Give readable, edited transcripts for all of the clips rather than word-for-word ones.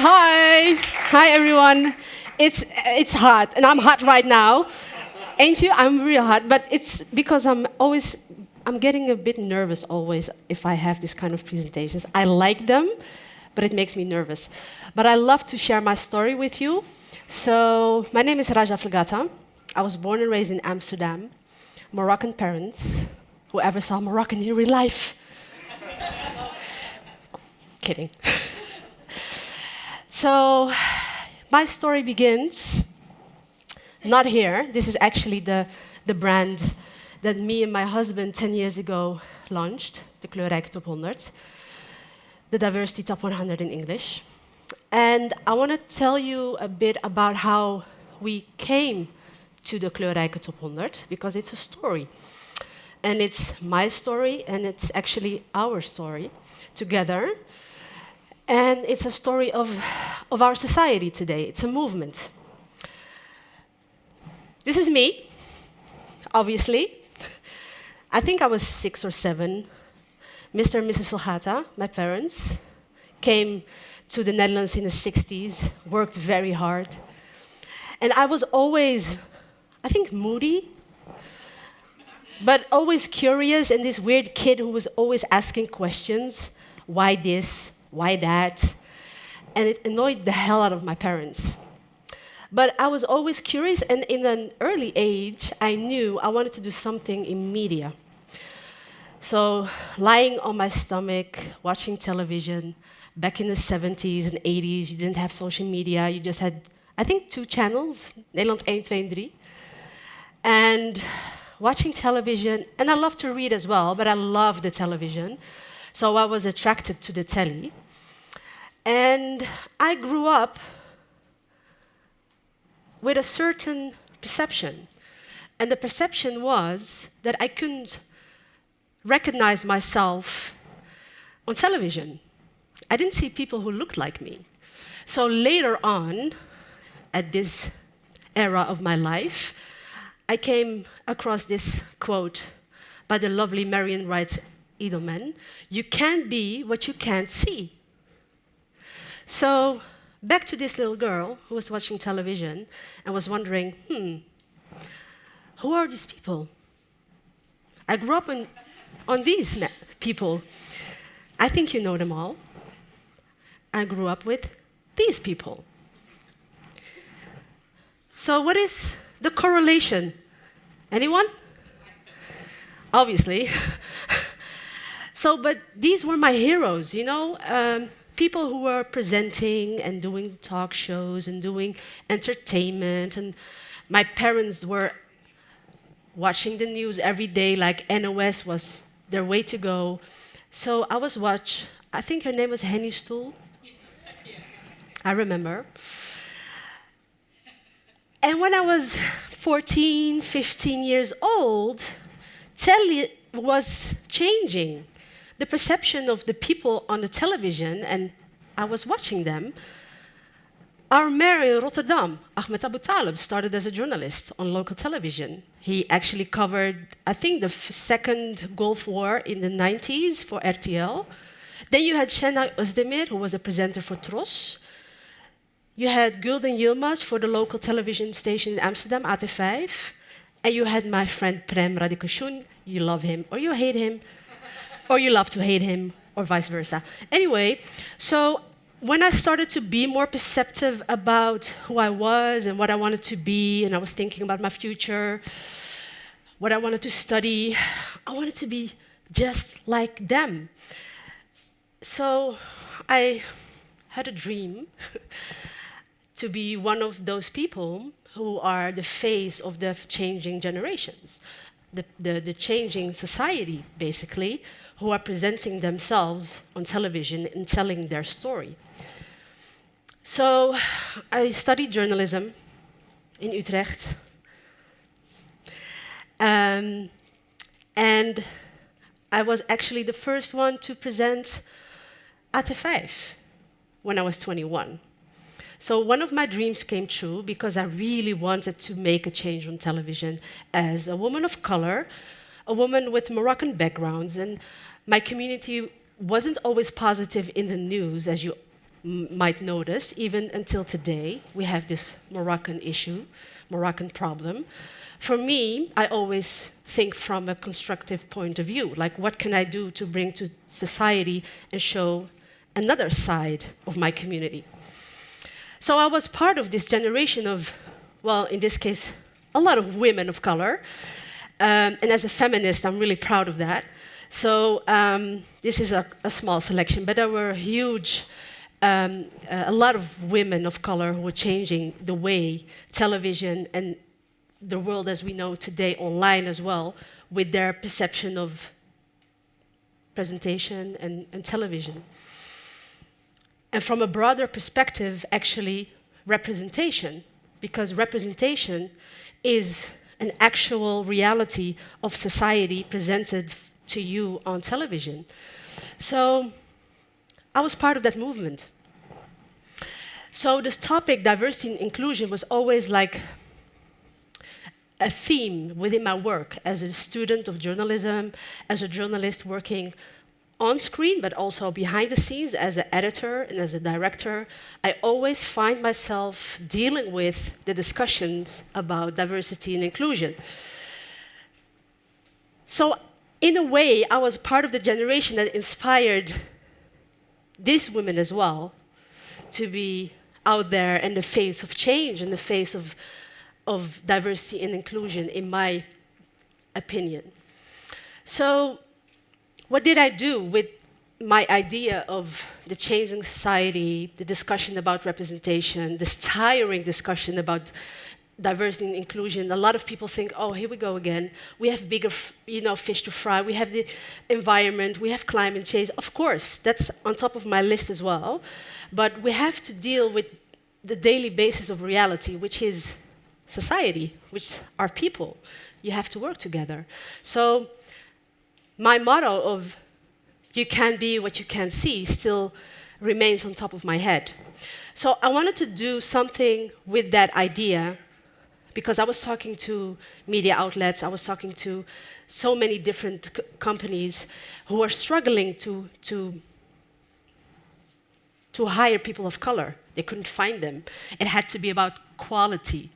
Hi. Hi, everyone. It's hot, and I'm hot right now. Ain't you? I'm real hot, but it's because I'm getting a bit nervous always if I have this kind of presentations. I like them, but it makes me nervous. But I love to share my story with you. So my name is Felgata. I was born and raised in Amsterdam. Moroccan parents. Whoever saw Moroccan in real life? Kidding. So my story begins not here. This is actually the brand that me and my husband 10 years ago launched, the Kleurrijke Top 100, the Diversity Top 100 in English. And I want to tell you a bit about how we came to the Kleurrijke Top 100, because it's a story. And it's my story, and it's actually our story together. And it's a story of our society today. It's a movement. This is me, obviously. I think I was 6 or 7. Mr. and Mrs. Felgata, my parents, came to the Netherlands in the 60s, worked very hard. And I was always, I think, moody, but always curious, and this weird kid who was always asking questions. Why this? Why that? And it annoyed the hell out of my parents. But I was always curious, and in an early age, I knew I wanted to do something in media. So, lying on my stomach, watching television, back in the 70s and 80s, you didn't have social media, you just had, I think, 2 channels, Nederland 1, 2 and 3. And watching television, and I love to read as well, but I love the television. So I was attracted to the telly. And I grew up with a certain perception. And the perception was that I couldn't recognize myself on television. I didn't see people who looked like me. So later on, at this era of my life, I came across this quote by the lovely Marion Wright Edelman: "You can't be what you can't see." So back to this little girl who was watching television and was wondering, who are these people? I grew up on these people. I think you know them all. I grew up with these people. So what is the correlation? Anyone? Obviously. So, but these were my heroes, you know, people who were presenting and doing talk shows and doing entertainment. And my parents were watching the news every day, like NOS was their way to go. So I was I think her name was Henny Stoel. I remember. And when I was 14, 15 years old, telly was changing. The perception of the people on the television, and I was watching them. Our mayor in Rotterdam, Ahmed Abu Talib, started as a journalist on local television. He actually covered, I think, the second Gulf War in the 90s for RTL. Then you had Şenay Özdemir, who was a presenter for Tros. You had Gulden Yilmaz for the local television station in Amsterdam, AT5. And you had my friend Prem Radikashun. You love him, or you hate him, or you love to hate him, or vice versa. Anyway, so when I started to be more perceptive about who I was and what I wanted to be, and I was thinking about my future, what I wanted to study, I wanted to be just like them. So I had a dream to be one of those people who are the face of the changing generations, the changing society, basically, who are presenting themselves on television and telling their story. So I studied journalism in Utrecht. And I was actually the first one to present AT5 when I was 21. So one of my dreams came true because I really wanted to make a change on television as a woman of color, a woman with Moroccan backgrounds, and my community wasn't always positive in the news, as you might notice, even until today, we have this Moroccan issue, Moroccan problem. For me, I always think from a constructive point of view, like what can I do to bring to society and show another side of my community. So I was part of this generation of, well, in this case, a lot of women of color. And as a feminist, I'm really proud of that. So this is a small selection, but there were a lot of women of color who were changing the way television and the world as we know today online as well, with their perception of presentation and television. And from a broader perspective, actually, representation, because representation is an actual reality of society presented to you on television. So I was part of that movement. So this topic, diversity and inclusion, was always like a theme within my work as a student of journalism, as a journalist working on screen, but also behind the scenes as an editor and as a director. I always find myself dealing with the discussions about diversity and inclusion. So in a way, I was part of the generation that inspired these women as well to be out there in the face of change, in the face of diversity and inclusion, in my opinion. So what did I do with my idea of the changing society, the discussion about representation, this tiring discussion about diversity and inclusion? A lot of people think, oh, here we go again. We have bigger fish to fry. We have the environment. We have climate change. Of course, that's on top of my list as well. But we have to deal with the daily basis of reality, which is society, which are people. You have to work together. So my motto of you can't be what you can't see still remains on top of my head. So I wanted to do something with that idea because I was talking to media outlets, I was talking to so many different companies who are struggling to hire people of color. They couldn't find them. It had to be about quality.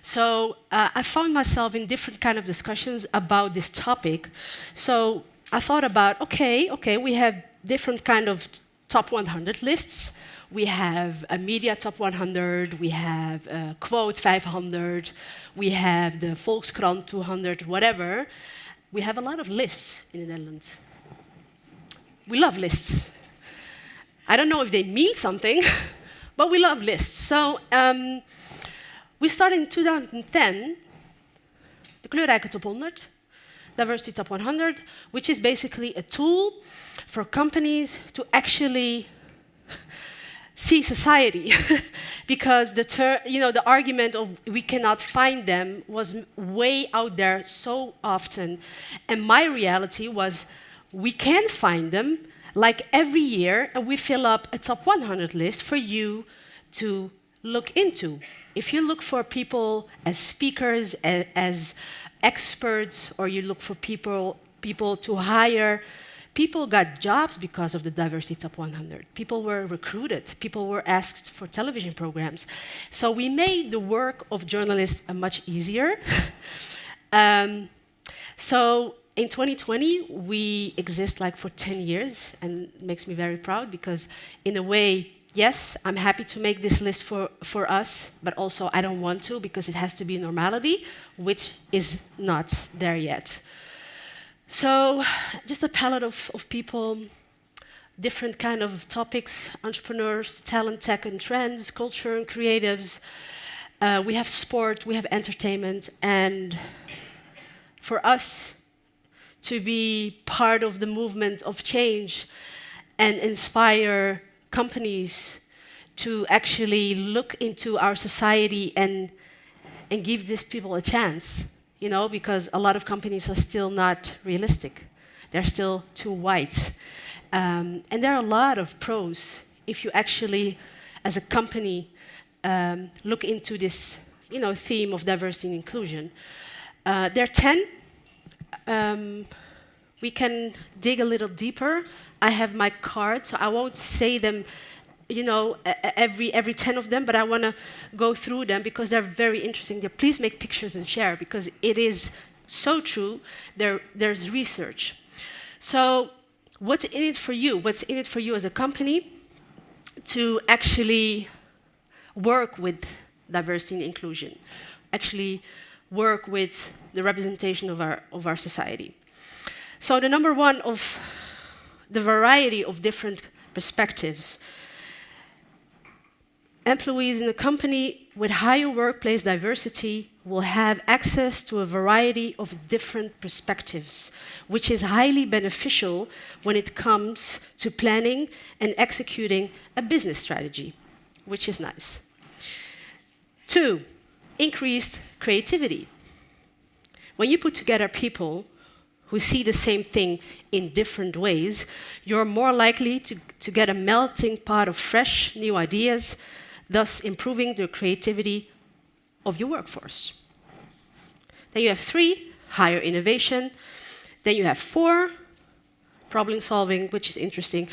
So I found myself in different kind of discussions about this topic. So I thought about, okay, we have different kind of top 100 lists. We have a media top 100, we have a quote 500, we have the Volkskrant 200, whatever. We have a lot of lists in the Netherlands. We love lists. I don't know if they mean something, but we love lists. So we started in 2010, the kleurrijke top 100, diversity top 100, which is basically a tool for companies to actually see society, because the argument of we cannot find them was way out there so often, and my reality was we can find them. Like every year, and we fill up a top 100 list for you to look into. If you look for people as speakers, as experts, or you look for people to hire, people got jobs because of the diversity top 100. People were recruited. People were asked for television programs. So we made the work of journalists much easier. So in 2020, we exist like for 10 years, and it makes me very proud because in a way, yes, I'm happy to make this list for us, but also I don't want to because it has to be normality, which is not there yet. So just a palette of people, different kind of topics, entrepreneurs, talent, tech and trends, culture and creatives. We have sport, we have entertainment, and for us to be part of the movement of change and inspire companies to actually look into our society and give these people a chance, because a lot of companies are still not realistic. They're still too white. And there are a lot of pros if you actually, as a company, look into this theme of diversity and inclusion. There are 10. We can dig a little deeper. I have my card, so I won't say them every 10 of them, but I want to go through them because they're very interesting. Please make pictures and share because it is so true. There's research. So what's in it for you? What's in it for you as a company to actually work with diversity and inclusion, actually work with the representation of our society? So the number one of the variety of different perspectives. Employees in a company with higher workplace diversity will have access to a variety of different perspectives, which is highly beneficial when it comes to planning and executing a business strategy, which is nice. 2, increased creativity. When you put together people who see the same thing in different ways, you're more likely to get a melting pot of fresh, new ideas, thus improving the creativity of your workforce. Then you have 3, higher innovation. Then you have 4, problem solving, which is interesting.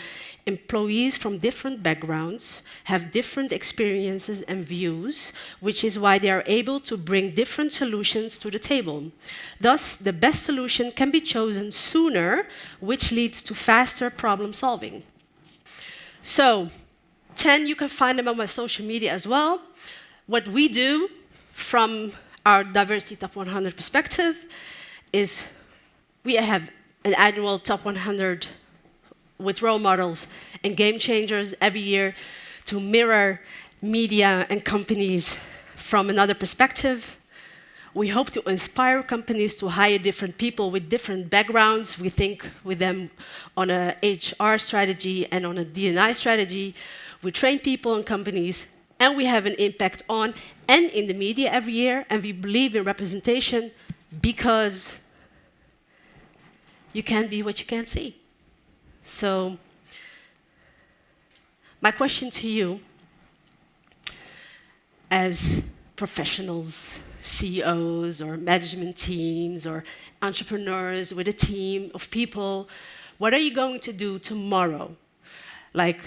Employees from different backgrounds have different experiences and views, which is why they are able to bring different solutions to the table. Thus, the best solution can be chosen sooner, which leads to faster problem solving. So, 10, you can find them on my social media as well. What we do from our Diversity Top 100 perspective is we have an annual Top 100 with role models and game changers every year to mirror media and companies from another perspective. We hope to inspire companies to hire different people with different backgrounds. We think with them on a HR strategy and on a D&I strategy. We train people in companies, and we have an impact on and in the media every year, and we believe in representation because you can't be what you can't see. So, my question to you, as professionals, CEOs, or management teams, or entrepreneurs with a team of people, what are you going to do tomorrow? Like,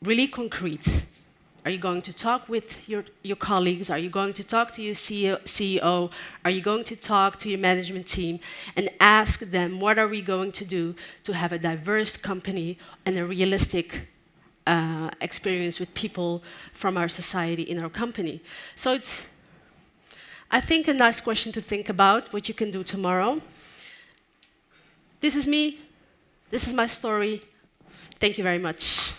really concrete. Are you going to talk with your colleagues? Are you going to talk to your CEO? Are you going to talk to your management team and ask them what are we going to do to have a diverse company and a realistic experience with people from our society in our company? So it's, I think, a nice question to think about, what you can do tomorrow. This is me. This is my story. Thank you very much.